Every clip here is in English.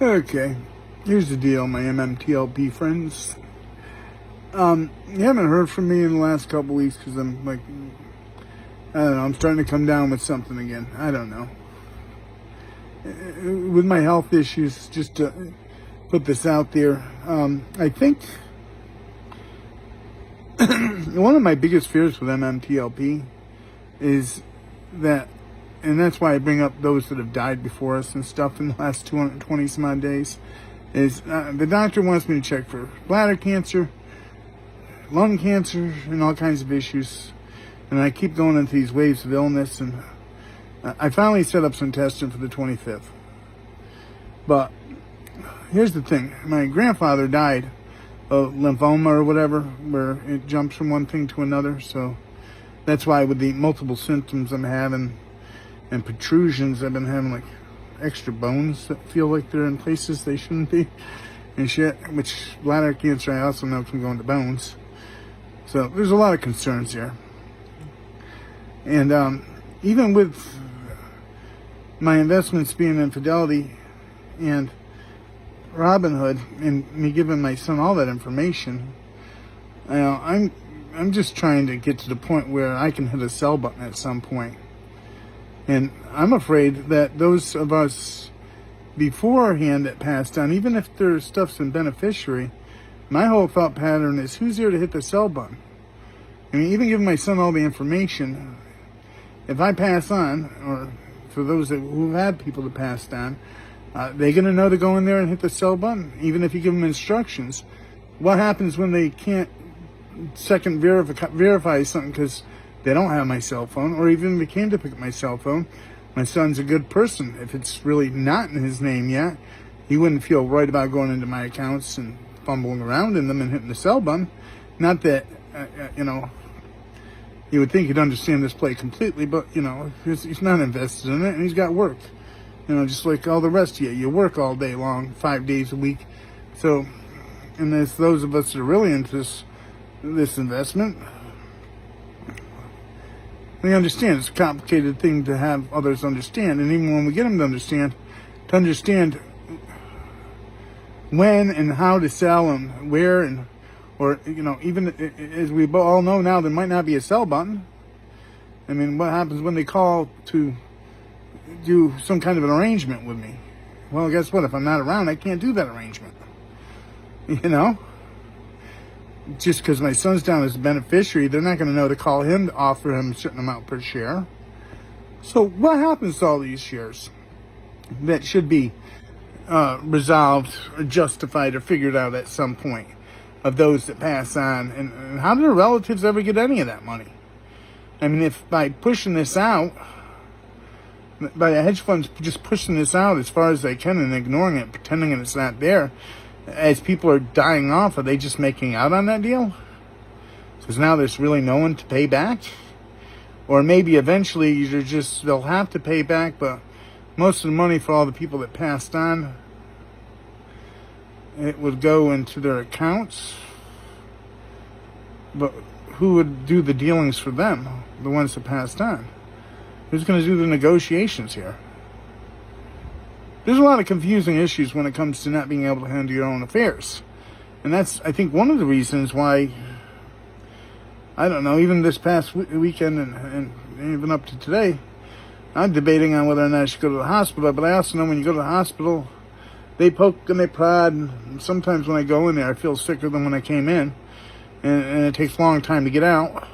Okay, here's the deal, my MMTLP friends. You haven't heard from me in the last couple weeks because I'm like, I don't know, I'm starting to come down with something again. I don't know. With my health issues, just to put this out there, I think one of my biggest fears with MMTLP is that, and that's why I bring up those that have died before us and stuff in the last 220 some odd days, is the doctor wants me to check for bladder cancer, lung cancer, and all kinds of issues. And I keep going into these waves of illness, and I finally set up some testing for the 25th. But here's the thing. My grandfather died of lymphoma or whatever, where it jumps from one thing to another. So that's why with the multiple symptoms I'm having and protrusions, I've been having like extra bones that feel like they're in places they shouldn't be and shit, which bladder cancer I also know can go into bones. So there's a lot of concerns there. And even with my investments being in Fidelity and Robinhood and me giving my son all that information, I'm just trying to get to the point where I can hit a sell button at some point. And I'm afraid that those of us beforehand that passed on, even if their stuff's in beneficiary, my whole thought pattern is, who's there to hit the sell button? I mean, even giving my son all the information, if I pass on, or for those who've had people that passed on, they're going to know to go in there and hit the sell button, even if you give them instructions. What happens when they can't second verify something because they don't have my cell phone, or even if they came to pick up my cell phone? My son's a good person. If it's really not in his name yet, he wouldn't feel right about going into my accounts and fumbling around in them and hitting the sell button. Not that, you would think he'd understand this play completely, but, he's not invested in it, and he's got work. Just like all the rest of you. You work all day long, 5 days a week. So, and there's those of us that are really into this investment, we understand it's a complicated thing to have others understand. And even when we get them to understand when and how to sell and where and, or, even as we all know now, there might not be a sell button. I mean, what happens when they call to do some kind of an arrangement with me? Well, guess what? If I'm not around, I can't do that arrangement. Just because my son's down as a beneficiary, they're not going to know to call him to offer him a certain amount per share. So what happens to all these shares that should be resolved or justified or figured out at some point of those that pass on? And how do their relatives ever get any of that money? I mean, if by pushing this out, by the hedge funds just pushing this out as far as they can and ignoring it, pretending it's not there, as people are dying off, are they just making out on that deal? Because now there's really no one to pay back? Or maybe eventually they'll have to pay back, but most of the money for all the people that passed on, it would go into their accounts. But who would do the dealings for them, the ones that passed on? Who's going to do the negotiations here? There's a lot of confusing issues when it comes to not being able to handle your own affairs. And that's, I think, one of the reasons why, I don't know, even this past weekend and even up to today, I'm debating on whether or not I should go to the hospital. But I also know when you go to the hospital, they poke and they prod. And sometimes when I go in there, I feel sicker than when I came in. And it takes a long time to get out.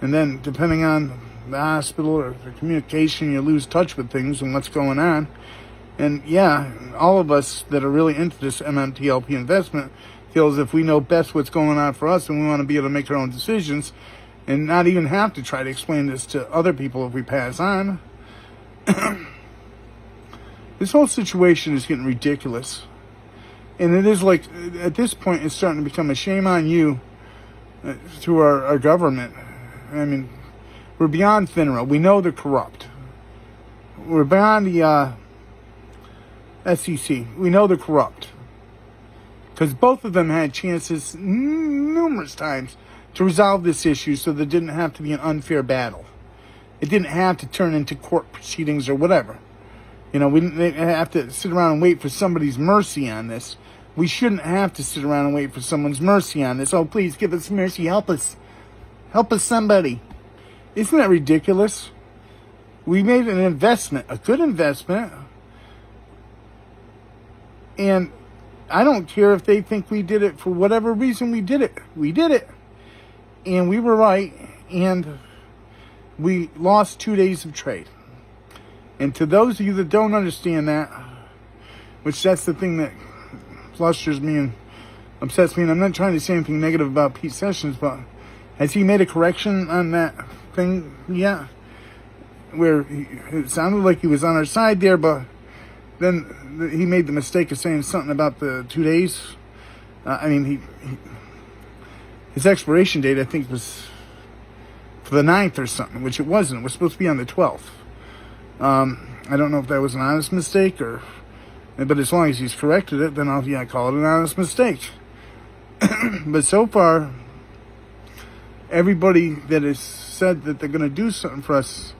And then, depending on the hospital or the communication, you lose touch with things and what's going on. And yeah, all of us that are really into this MMTLP investment feel as if we know best what's going on for us, and we want to be able to make our own decisions and not even have to try to explain this to other people if we pass on. This whole situation is getting ridiculous. And it is like, at this point, it's starting to become a shame on you through our government. I mean, we're beyond FINRA. We know they're corrupt. We're beyond the SEC. We know they're corrupt. Because both of them had chances numerous times to resolve this issue so there didn't have to be an unfair battle. It didn't have to turn into court proceedings or whatever. You know, we didn't have to sit around and wait for somebody's mercy on this. We shouldn't have to sit around and wait for someone's mercy on this. Oh, please give us mercy. Help us. Help us, somebody. Isn't that ridiculous? We made an investment, a good investment. And I don't care if they think we did it for whatever reason we did it. We did it. And we were right. And we lost 2 days of trade. And to those of you that don't understand that, which that's the thing that flusters me and upsets me, and I'm not trying to say anything negative about Pete Sessions, but has he made a correction on that thing yet? Where it sounded like he was on our side there, but then he made the mistake of saying something about the 2 days. I mean, his expiration date, I think, was for the 9th or something, which it wasn't. It was supposed to be on the 12th. I don't know if that was an honest mistake but as long as he's corrected it, then I'll call it an honest mistake. But so far, everybody that has said that they're going to do something for us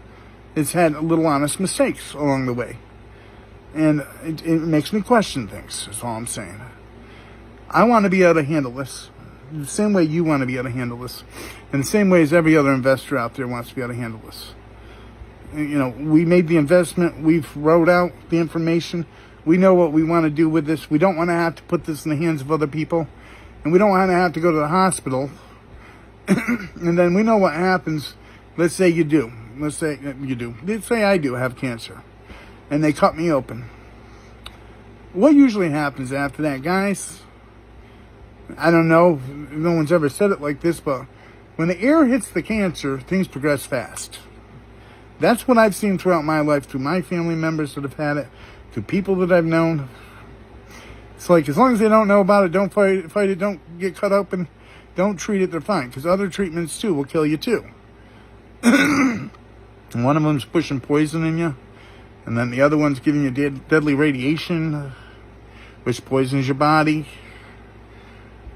has had little honest mistakes along the way. And it makes me question things, that's all I'm saying. I want to be able to handle this the same way you want to be able to handle this, in the same way as every other investor out there wants to be able to handle this. You know, we made the investment. We've wrote out the information. We know what we want to do with this. We don't want to have to put this in the hands of other people. And we don't want to have to go to the hospital. And then we know what happens. Let's say you do. Let's say you do. Let's say I do have cancer. And they cut me open. What usually happens after that, guys? I don't know. No one's ever said it like this, but when the air hits the cancer, things progress fast. That's what I've seen throughout my life, through my family members that have had it, through people that I've known. It's like, as long as they don't know about it, don't fight it, don't get cut open, don't treat it, they're fine. Because other treatments, too, will kill you, too. And one of them's pushing poison in you. And then the other one's giving you deadly radiation, which poisons your body.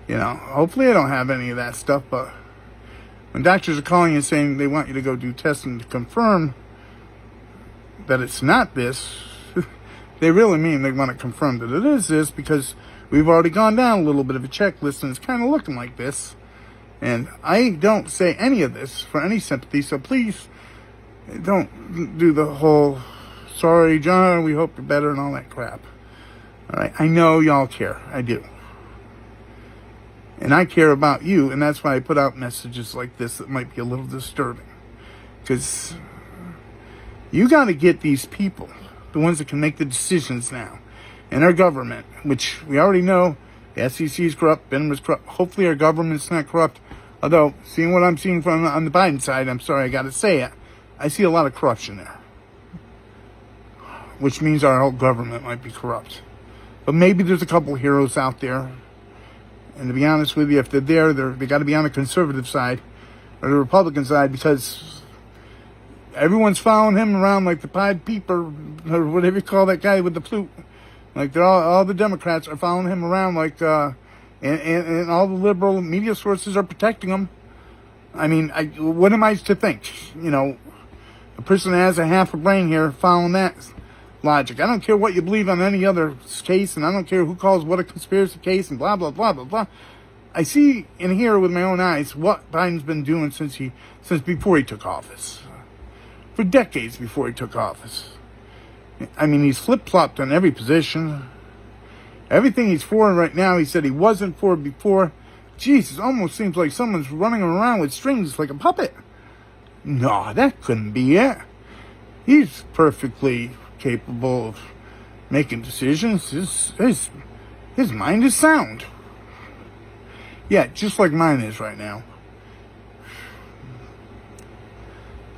You know, hopefully I don't have any of that stuff, but when doctors are calling you saying they want you to go do testing to confirm that it's not this, they really mean they want to confirm that it is this, because we've already gone down a little bit of a checklist and it's kind of looking like this. And I don't say any of this for any sympathy, so please don't do the whole, sorry, John, we hope you're better and all that crap. All right, I know y'all care. I do. And I care about you, and that's why I put out messages like this that might be a little disturbing. Because you got to get these people, the ones that can make the decisions now, in our government, which we already know the SEC is corrupt, FINRA is corrupt. Hopefully our government's not corrupt. Although, seeing what I'm seeing from on the Biden side, I'm sorry, I got to say it, I see a lot of corruption there. Which means our whole government might be corrupt. But maybe there's a couple heroes out there. And to be honest with you, if they're there, they got to be on the conservative side or the Republican side, because everyone's following him around like the Pied Piper, or whatever you call that guy with the flute. Like they're all the Democrats are following him around like, and all the liberal media sources are protecting him. I mean, what am I to think? You know, a person that has a half a brain here following that logic. I don't care what you believe on any other case, and I don't care who calls what a conspiracy case and blah, blah, blah, blah, blah. I see and hear with my own eyes what Biden's been doing since before he took office. For decades before he took office. I mean, he's flip-flopped on every position. Everything he's for right now, he said he wasn't for before. Jeez, it almost seems like someone's running around with strings like a puppet. No, that couldn't be it. He's perfectly capable of making decisions. His mind is sound. Yeah, just like mine is right now.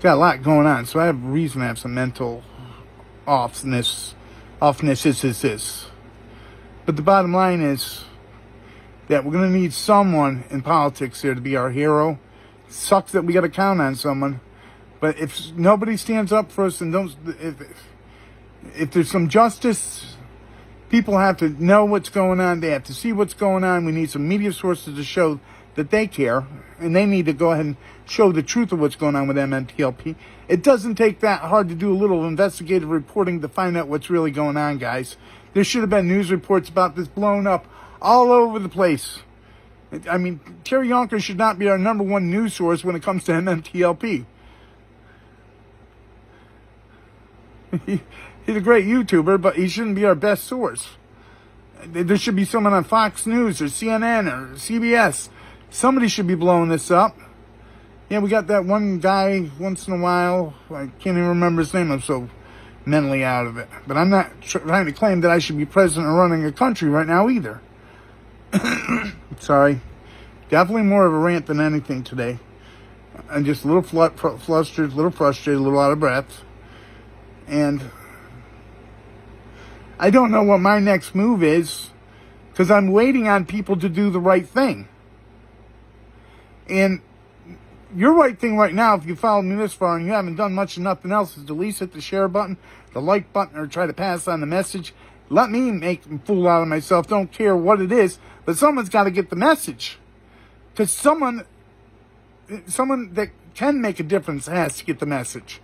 Got a lot going on, so I have reason to have some mental offness. But the bottom line is that we're going to need someone in politics here to be our hero. It sucks that we got to count on someone, but if nobody stands up for us and if there's some justice, people have to know what's going on. They have to see what's going on. We need some media sources to show that they care, and they need to go ahead and show the truth of what's going on with MMTLP. It doesn't take that hard to do a little investigative reporting to find out what's really going on, guys. There should have been news reports about this blown up all over the place. I mean, Terry Yonkers should not be our number one news source when it comes to MMTLP. He's a great YouTuber, but he shouldn't be our best source. There should be someone on Fox News or CNN or CBS. Somebody should be blowing this up. Yeah, we got that one guy once in a while. I can't even remember his name. I'm so mentally out of it. But I'm not trying to claim that I should be president or running a country right now either. Sorry. Definitely more of a rant than anything today. I'm just a little flustered, a little frustrated, a little out of breath. And I don't know what my next move is, because I'm waiting on people to do the right thing. And your right thing right now, if you followed me this far and you haven't done much of nothing else, is to at least hit the share button, the like button, or try to pass on the message. Let me make a fool out of myself. Don't care what it is, but someone's got to get the message. Because someone that can make a difference has to get the message.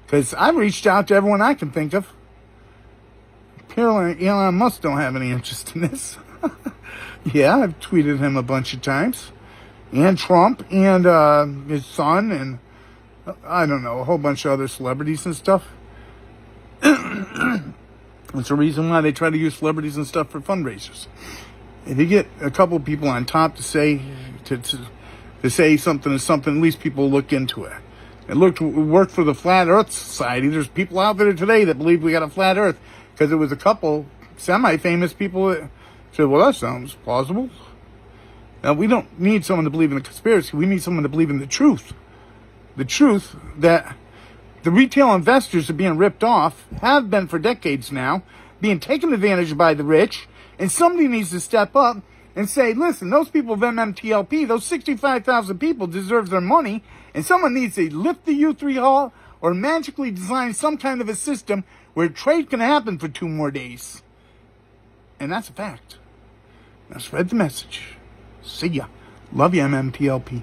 Because I've reached out to everyone I can think of. Apparently, Elon Musk don't have any interest in this. Yeah, I've tweeted him a bunch of times. And Trump, and his son, and I don't know, a whole bunch of other celebrities and stuff. That's the reason why they try to use celebrities and stuff for fundraisers. If you get a couple people on top to say something is something, at least people look into it. It worked for the Flat Earth Society. There's people out there today that believe we got a flat Earth, because it was a couple semi-famous people that said, well, that sounds plausible. Now, we don't need someone to believe in a conspiracy. We need someone to believe in the truth. The truth that the retail investors are being ripped off, have been for decades now, being taken advantage of by the rich, and somebody needs to step up and say, listen, those people of MMTLP, those 65,000 people deserve their money, and someone needs to lift the U3 Hall or magically design some kind of a system where trade can happen for 2 more days. And that's a fact. Now spread the message. See ya. Love you, MMTLP.